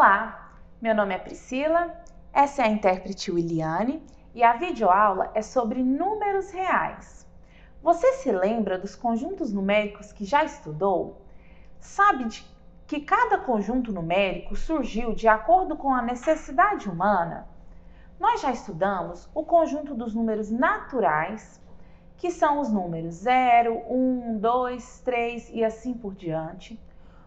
Olá, meu nome é Priscila, essa é a intérprete Williane e a videoaula é sobre números reais. Você se lembra dos conjuntos numéricos que já estudou? Sabe que cada conjunto numérico surgiu de acordo com a necessidade humana? Nós já estudamos o conjunto dos números naturais, que são os números 0, 1, 2, 3 e assim por diante.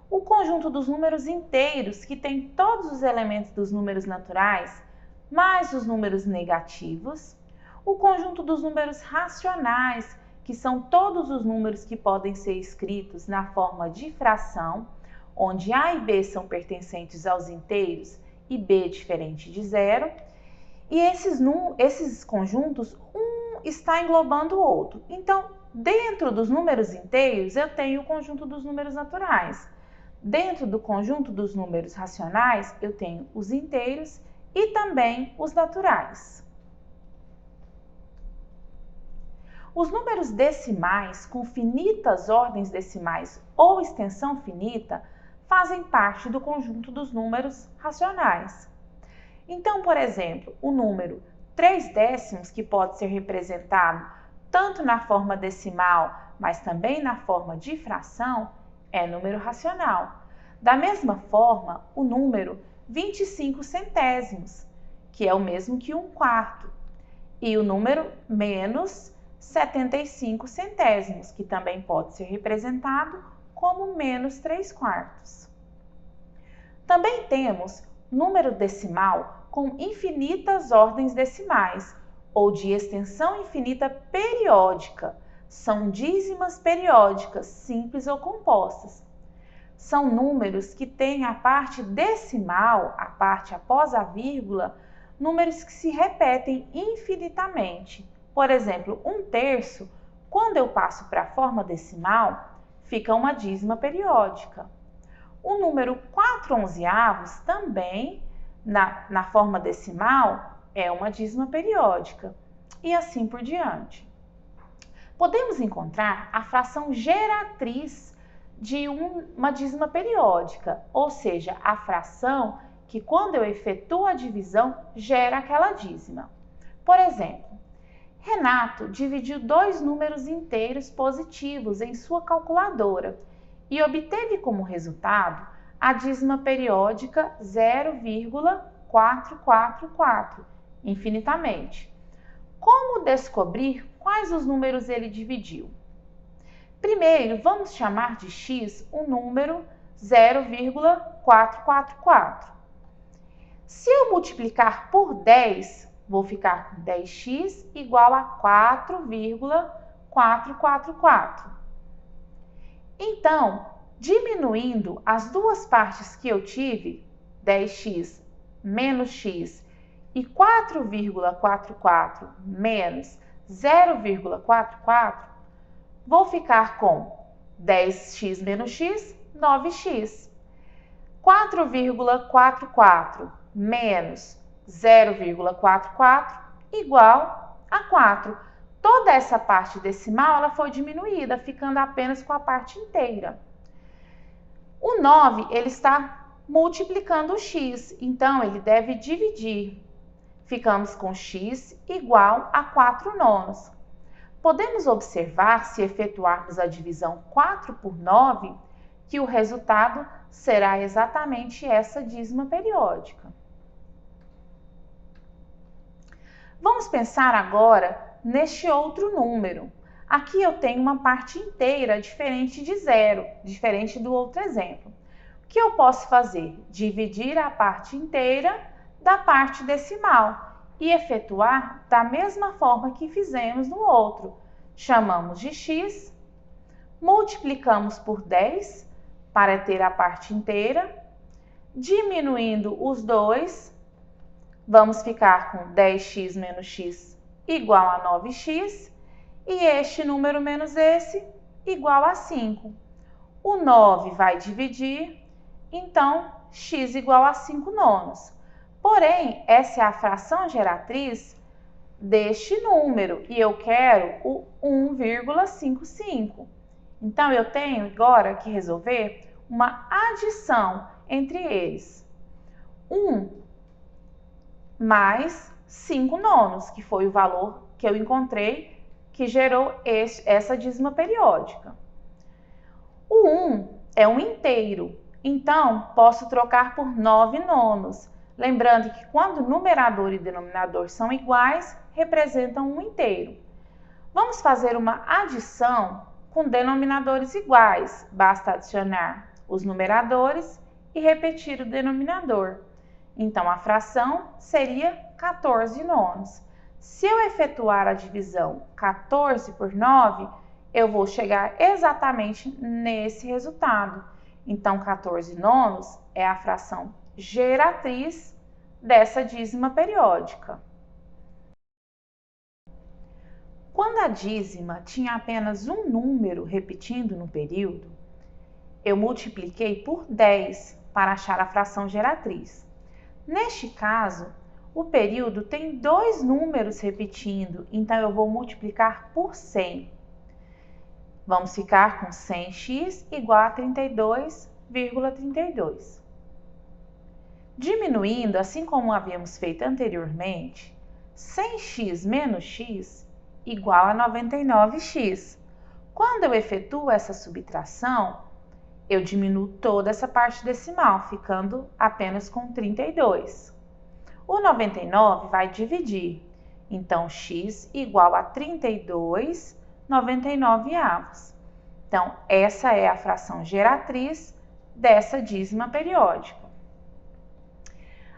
O conjunto dos números inteiros, que tem todos os elementos dos números naturais, mais os números negativos. O conjunto dos números racionais, que são todos os números que podem ser escritos na forma de fração, onde A e B são pertencentes aos inteiros e B é diferente de zero. E esses conjuntos, um está englobando o outro. Então, dentro dos números inteiros, eu tenho o conjunto dos números naturais. Dentro do conjunto dos números racionais, eu tenho os inteiros e também os naturais. Os números decimais com finitas ordens decimais ou extensão finita fazem parte do conjunto dos números racionais. Então, por exemplo, o número 3 décimos, que pode ser representado tanto na forma decimal, mas também na forma de fração, é número racional. Da mesma forma, o número 25 centésimos, que é o mesmo que 1/4, e o número menos 75 centésimos, que também pode ser representado como menos 3/4. Também temos número decimal com infinitas ordens decimais, ou de extensão infinita periódica. São dízimas periódicas, simples ou compostas. São números que têm a parte decimal, a parte após a vírgula, números que se repetem infinitamente. Por exemplo, 1/3, quando eu passo para a forma decimal, fica uma dízima periódica. O número 4/11 também, na forma decimal, é uma dízima periódica. E assim por diante. Podemos encontrar a fração geratriz de uma dízima periódica, ou seja, a fração que quando eu efetuo a divisão gera aquela dízima. Por exemplo, Renato dividiu dois números inteiros positivos em sua calculadora e obteve como resultado a dízima periódica 0,444, infinitamente. Como descobrir quais os números ele dividiu? Primeiro, vamos chamar de x o número 0,444. Se eu multiplicar por 10, vou ficar com 10x igual a 4,444. Então, diminuindo as duas partes que eu tive, 10x menos x e 4,44 menos 0,44, vou ficar com 10x menos x, 9x. 4,44 menos 0,44 igual a 4. Toda essa parte decimal ela foi diminuída, ficando apenas com a parte inteira. O 9 ele está multiplicando o x, então ele deve dividir. Ficamos com x igual a 4/9. Podemos observar, se efetuarmos a divisão 4 por 9, que o resultado será exatamente essa dízima periódica. Vamos pensar agora neste outro número. Aqui eu tenho uma parte inteira diferente de zero, diferente do outro exemplo. O que eu posso fazer? Dividir a parte inteira da parte decimal e efetuar da mesma forma que fizemos no outro. Chamamos de x, multiplicamos por 10 para ter a parte inteira, diminuindo os dois, vamos ficar com 10x menos x igual a 9x, e este número menos esse igual a 5. O 9 vai dividir, então x igual a 5/9. Porém, essa é a fração geratriz deste número e eu quero o 1,55. Então, eu tenho agora que resolver uma adição entre eles. 1 mais 5 nonos, que foi o valor que eu encontrei que gerou essa dízima periódica. O 1 é um inteiro, então posso trocar por 9 nonos. Lembrando que quando numerador e denominador são iguais, representam um inteiro. Vamos fazer uma adição com denominadores iguais. Basta adicionar os numeradores e repetir o denominador. Então, a fração seria 14 nonos. Se eu efetuar a divisão 14 por 9, eu vou chegar exatamente nesse resultado. Então, 14 nonos é a fração geratriz dessa dízima periódica. Quando a dízima tinha apenas um número repetindo no período, eu multipliquei por 10 para achar a fração geratriz. Neste caso, o período tem dois números repetindo, então eu vou multiplicar por 100. Vamos ficar com 100x igual a 32,32. Diminuindo, assim como havíamos feito anteriormente, 100x menos x igual a 99x. Quando eu efetuo essa subtração, eu diminuo toda essa parte decimal, ficando apenas com 32. O 99 vai dividir, então x igual a 32,99avos. Então, essa é a fração geratriz dessa dízima periódica.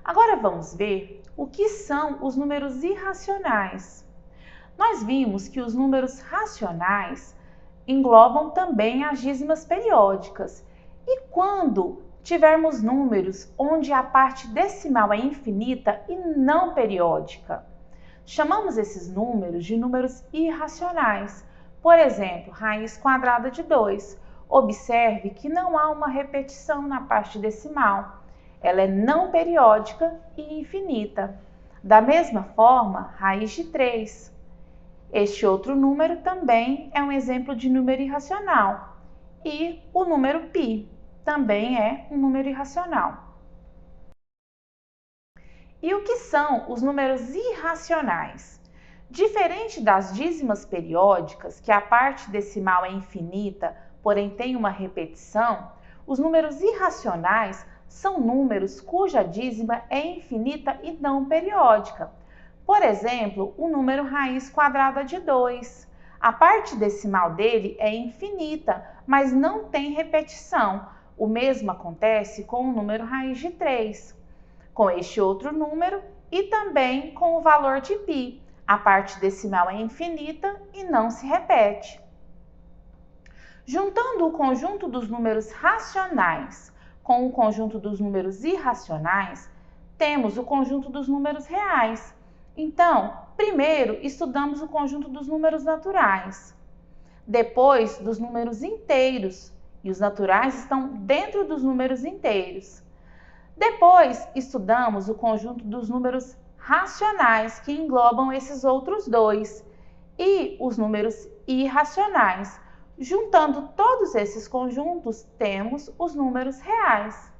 Agora vamos ver o que são os números irracionais. Nós vimos que os números racionais englobam também as dízimas periódicas. E quando tivermos números onde a parte decimal é infinita e não periódica, chamamos esses números de números irracionais. Por exemplo, raiz quadrada de 2. Observe que não há uma repetição na parte decimal. Ela é não periódica e infinita. Da mesma forma, raiz de 3. Este outro número também é um exemplo de número irracional. E o número π também é um número irracional. E o que são os números irracionais? Diferente das dízimas periódicas, que a parte decimal é infinita, porém tem uma repetição, os números irracionais são números cuja dízima é infinita e não periódica. Por exemplo, o número raiz quadrada de 2. A parte decimal dele é infinita, mas não tem repetição. O mesmo acontece com o número raiz de 3, com este outro número e também com o valor de π. A parte decimal é infinita e não se repete. Juntando o conjunto dos números racionais com o conjunto dos números irracionais, temos o conjunto dos números reais. Então, primeiro estudamos o conjunto dos números naturais, depois dos números inteiros, e os naturais estão dentro dos números inteiros. Depois estudamos o conjunto dos números racionais, que englobam esses outros dois, e os números irracionais. Juntando todos esses conjuntos, temos os números reais.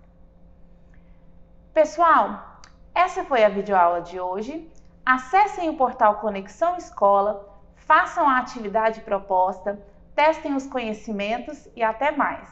Pessoal, essa foi a videoaula de hoje. Acessem o portal Conexão Escola, façam a atividade proposta, testem os conhecimentos e até mais!